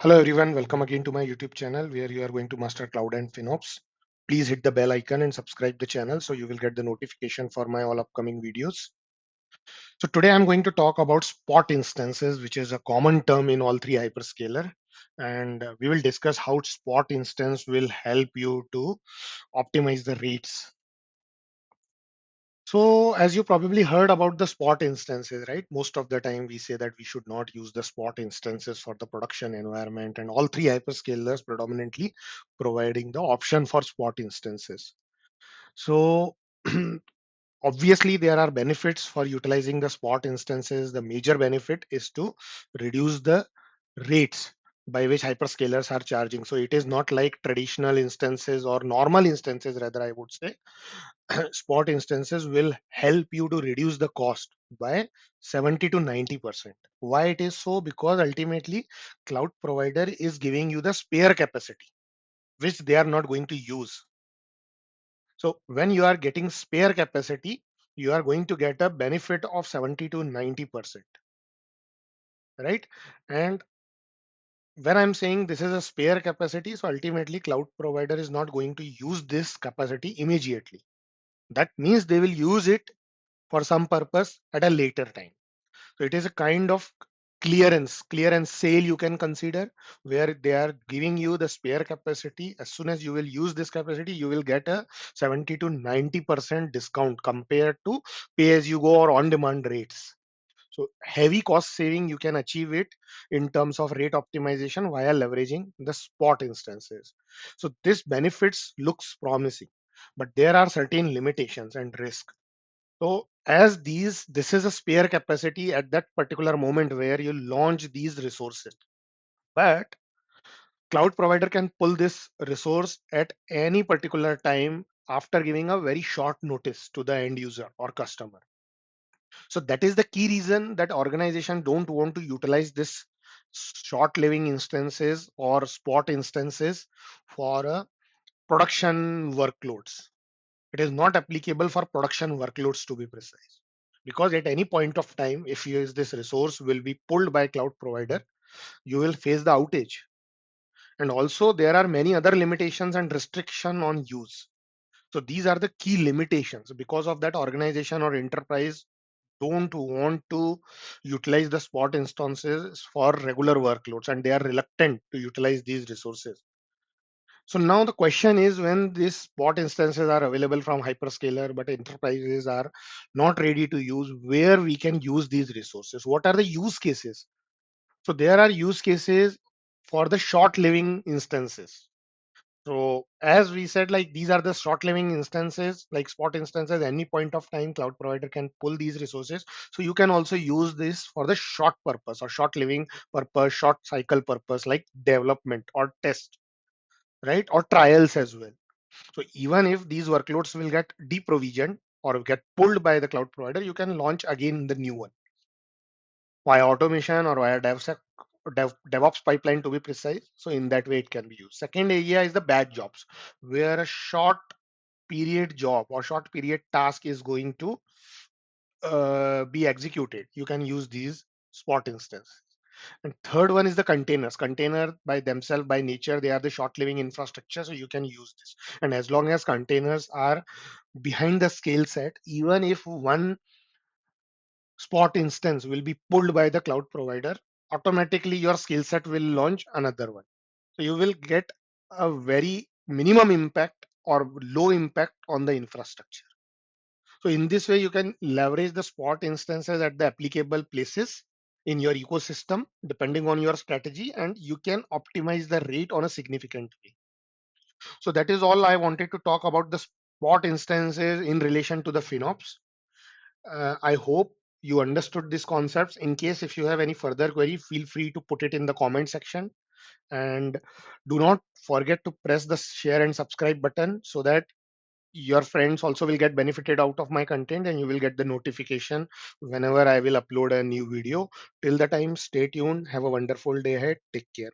Hello everyone, welcome again to my YouTube channel where you are going to master cloud and FinOps. Please hit the bell icon and subscribe the channel so you will get the notification for my all upcoming videos. So today I'm going to talk about spot instances, which is a common term in all three hyperscaler. And we will discuss how spot instance will help you to optimize the rates. So as you probably heard about the spot instances, right? Most of the time we say that we should not use the spot instances for the production environment, and all three hyperscalers predominantly providing the option for spot instances. So obviously there are benefits for utilizing the spot instances. The major benefit is to reduce the rates by which hyperscalers are charging. So it is not like traditional instances or normal instances, rather I would say. Spot instances will help you to reduce the cost by 70 to 90%. Why it is so? Because ultimately cloud provider is giving you the spare capacity which they are not going to use. So when you are getting spare capacity, you are going to get a benefit of 70 to 90%, right? And when I'm saying this is a spare capacity, so ultimately cloud provider is not going to use this capacity immediately. That means they will use it for some purpose at a later time. So it is a kind of clearance sale you can consider, where they are giving you the spare capacity. As soon as you will use this capacity, you will get a 70 to 90% discount compared to pay as you go or on demand rates. So heavy cost saving you can achieve it in terms of rate optimization via leveraging the spot instances. So this benefits looks promising, but there are certain limitations and risk. So as this is a spare capacity at that particular moment where you launch these resources. But cloud provider can pull this resource at any particular time after giving a very short notice to the end user or customer. So that is the key reason that organization don't want to utilize this short living instances or spot instances for production workloads. It is not applicable for production workloads, to be precise, because at any point of time, if you use this resource will be pulled by cloud provider, you will face the outage. And also there are many other limitations and restriction on use. So these are the key limitations. Because of that, organization or enterprise don't want to utilize the spot instances for regular workloads, and they are reluctant to utilize these resources. So now the question is, when these spot instances are available from hyperscaler, but enterprises are not ready to use, where we can use these resources? What are the use cases? So there are use cases for the short living instances. So as we said, like these are the short living instances, like spot instances, any point of time cloud provider can pull these resources. So you can also use this for the short purpose or short living purpose, short cycle purpose, like development or test, right? Or trials as well. So even if these workloads will get deprovisioned or get pulled by the cloud provider, you can launch again the new one via automation or via DevOps pipeline, to be precise. So in that way, it can be used. Second area is the batch jobs, where a short period job or short period task is going to be executed. You can use these spot instances. And third one is the containers. Container by themselves, by nature, they are the short living infrastructure. So you can use this. And as long as containers are behind the scale set, even if one spot instance will be pulled by the cloud provider, automatically your skill set will launch another one. So you will get a very minimum impact or low impact on the infrastructure. So in this way, you can leverage the spot instances at the applicable places in your ecosystem, depending on your strategy, and you can optimize the rate on a significant way. So that is all I wanted to talk about the spot instances in relation to the FinOps. I hope you understood these concepts. In case if you have any further query, feel free to put it in the comment section. And do not forget to press the share and subscribe button so that your friends also will get benefited out of my content, and you will get the notification whenever I will upload a new video. Till the time, stay tuned. Have a wonderful day ahead. Take care.